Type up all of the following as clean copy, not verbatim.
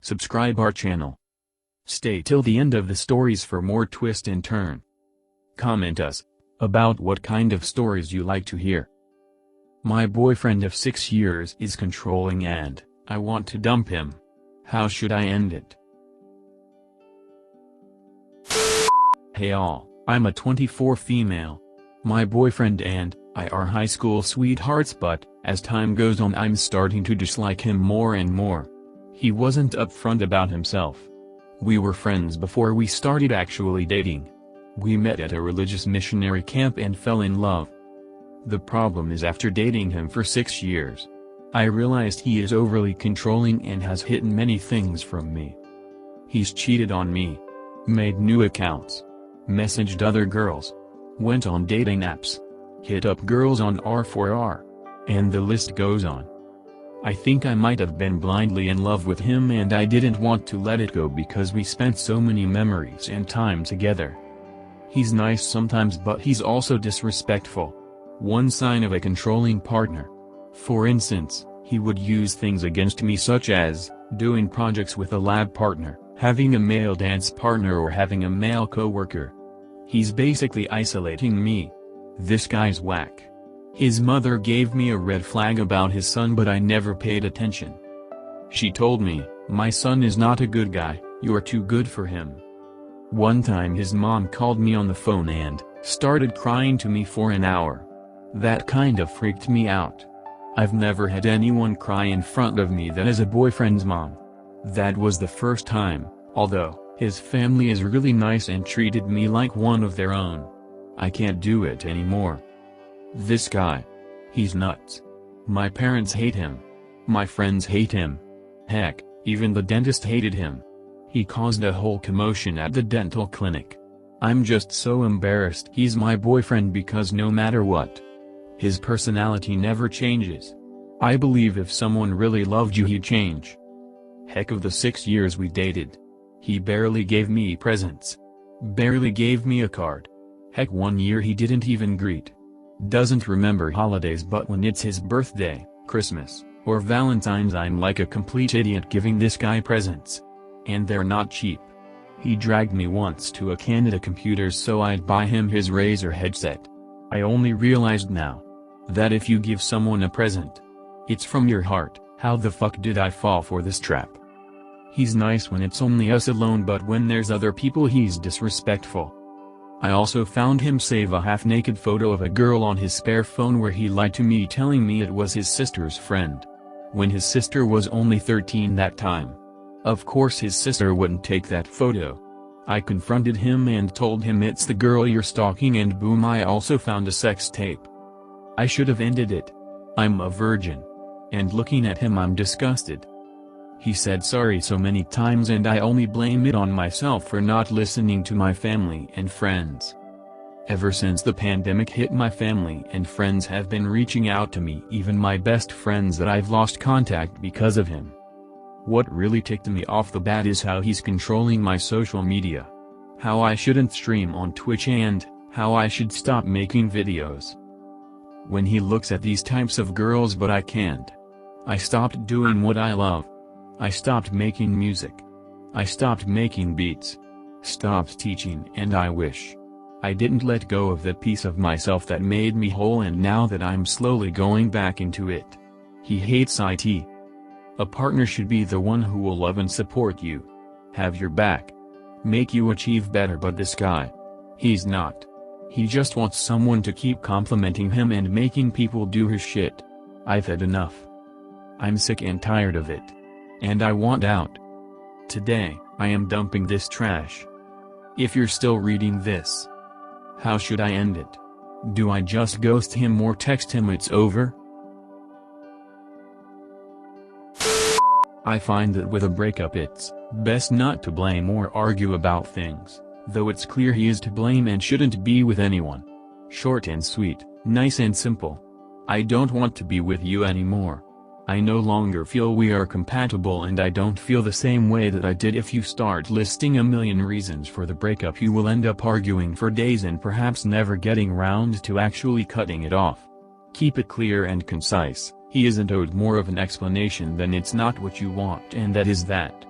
Subscribe our channel. Stay till the end of the stories for more twist and turn. Comment us about what kind of stories you like to hear. My boyfriend of 6 years is controlling and I want to dump him. How should I end it? Hey all, I'm a 24 female. My boyfriend and I are high school sweethearts, but as time goes on I'm starting to dislike him more and more. He wasn't upfront about himself. We were friends before we started actually dating. We met at a religious missionary camp and fell in love. The problem is, after dating him for 6 years, I realized he is overly controlling and has hidden many things from me. He's cheated on me, made new accounts, messaged other girls, went on dating apps, hit up girls on R4R, and the list goes on. I think I might have been blindly in love with him and I didn't want to let it go because we spent so many memories and time together. He's nice sometimes, but he's also disrespectful. One sign of a controlling partner. For instance, he would use things against me, such as doing projects with a lab partner, having a male dance partner, or having a male co-worker. He's basically isolating me. This guy's whack. His mother gave me a red flag about his son, but I never paid attention. She told me, "My son is not a good guy, you're too good for him." One time his mom called me on the phone and started crying to me for an hour. That kind of freaked me out. I've never had anyone cry in front of me that is a boyfriend's mom. That was the first time, although his family is really nice and treated me like one of their own. I can't do it anymore. This guy. He's nuts. My parents hate him. My friends hate him. Heck, even the dentist hated him. He caused a whole commotion at the dental clinic. I'm just so embarrassed he's my boyfriend because no matter what, his personality never changes. I believe if someone really loved you he'd change. Heck, of the 6 years we dated, he barely gave me presents. Barely gave me a card. Heck, 1 year he didn't even greet. Doesn't remember holidays, but when it's his birthday, Christmas, or Valentine's I'm like a complete idiot giving this guy presents. And they're not cheap. He dragged me once to a Canada Computers so I'd buy him his Razer headset. I only realized now that if you give someone a present, it's from your heart. How the fuck did I fall for this trap? He's nice when it's only us alone, but when there's other people he's disrespectful. I also found him save a half-naked photo of a girl on his spare phone where he lied to me, telling me it was his sister's friend, when his sister was only 13 that time. Of course his sister wouldn't take that photo. I confronted him and told him it's the girl you're stalking, and boom, I also found a sex tape. I should have ended it. I'm a virgin. And looking at him I'm disgusted. He said sorry so many times and I only blame it on myself for not listening to my family and friends. Ever since the pandemic hit, my family and friends have been reaching out to me, even my best friends that I've lost contact because of him. What really ticked me off the bat is how he's controlling my social media. How I shouldn't stream on Twitch and how I should stop making videos. When he looks at these types of girls, but I can't. I stopped doing what I love. I stopped making music. I stopped making beats. Stopped teaching, and I wish I didn't let go of that piece of myself that made me whole, and now that I'm slowly going back into it. He hates IT. A partner should be the one who will love and support you, have your back, make you achieve better, but this guy, he's not. He just wants someone to keep complimenting him and making people do his shit. I've had enough. I'm sick and tired of it. And I want out. Today, I am dumping this trash. If you're still reading this, how should I end it? Do I just ghost him or text him it's over? I find that with a breakup it's best not to blame or argue about things, though it's clear he is to blame and shouldn't be with anyone. Short and sweet, nice and simple. I don't want to be with you anymore. I no longer feel we are compatible, and I don't feel the same way that I did. If you start listing a million reasons for the breakup, you will end up arguing for days and perhaps never getting round to actually cutting it off. Keep it clear and concise. He isn't owed more of an explanation than it's not what you want, and that is that.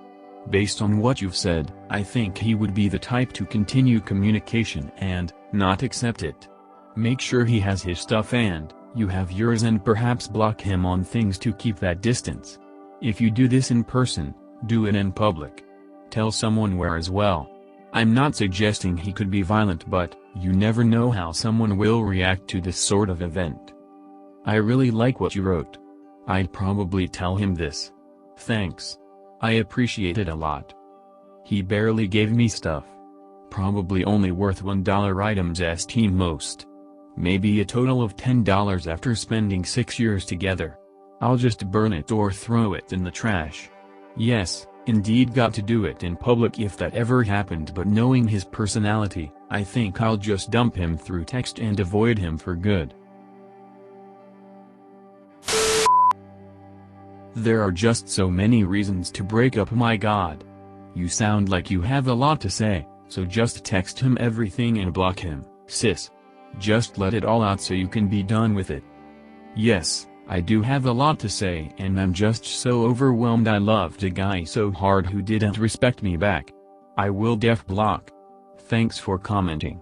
Based on what you've said, I think he would be the type to continue communication and not accept it. Make sure he has his stuff and you have yours, and perhaps block him on things to keep that distance. If you do this in person, do it in public. Tell someone where as well. I'm not suggesting he could be violent, but you never know how someone will react to this sort of event. I really like what you wrote. I'd probably tell him this. Thanks. I appreciate it a lot. He barely gave me stuff. Probably only worth $1 items as team most. Maybe a total of $10 after spending 6 years together. I'll just burn it or throw it in the trash. Yes, indeed got to do it in public if that ever happened, but knowing his personality, I think I'll just dump him through text and avoid him for good. There are just so many reasons to break up, my god. You sound like you have a lot to say, so just text him everything and block him, sis. Just let it all out so you can be done with it. Yes, I do have a lot to say, and I'm just so overwhelmed. I loved a guy so hard who didn't respect me back. I will def block. Thanks for commenting.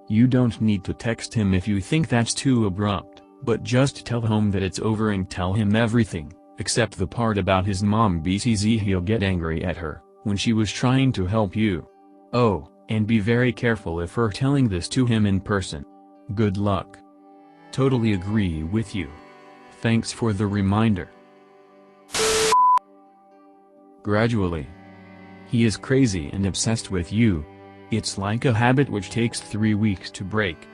You don't need to text him if you think that's too abrupt, but just tell him that it's over and tell him everything, except the part about his mom BCZ. He'll get angry at her when she was trying to help you. Oh, and be very careful if you're telling this to him in person. Good luck. Totally agree with you. Thanks for the reminder. Gradually. He is crazy and obsessed with you. It's like a habit which takes 3 weeks to break.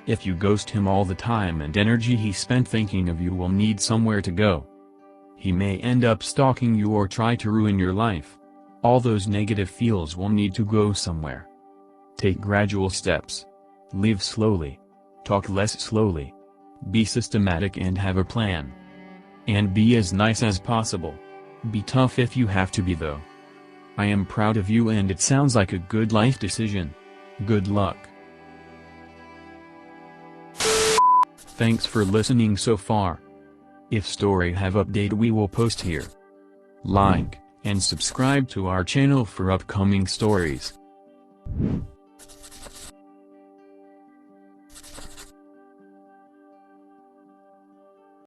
If you ghost him, all the time and energy he spent thinking of you will need somewhere to go. He may end up stalking you or try to ruin your life. All those negative feels will need to go somewhere. Take gradual steps. Live slowly. Talk less slowly. Be systematic and have a plan. And be as nice as possible. Be tough if you have to be, though. I am proud of you and it sounds like a good life decision. Good luck. Thanks for listening so far. If story have update, we will post here. Like and subscribe to our channel for upcoming stories.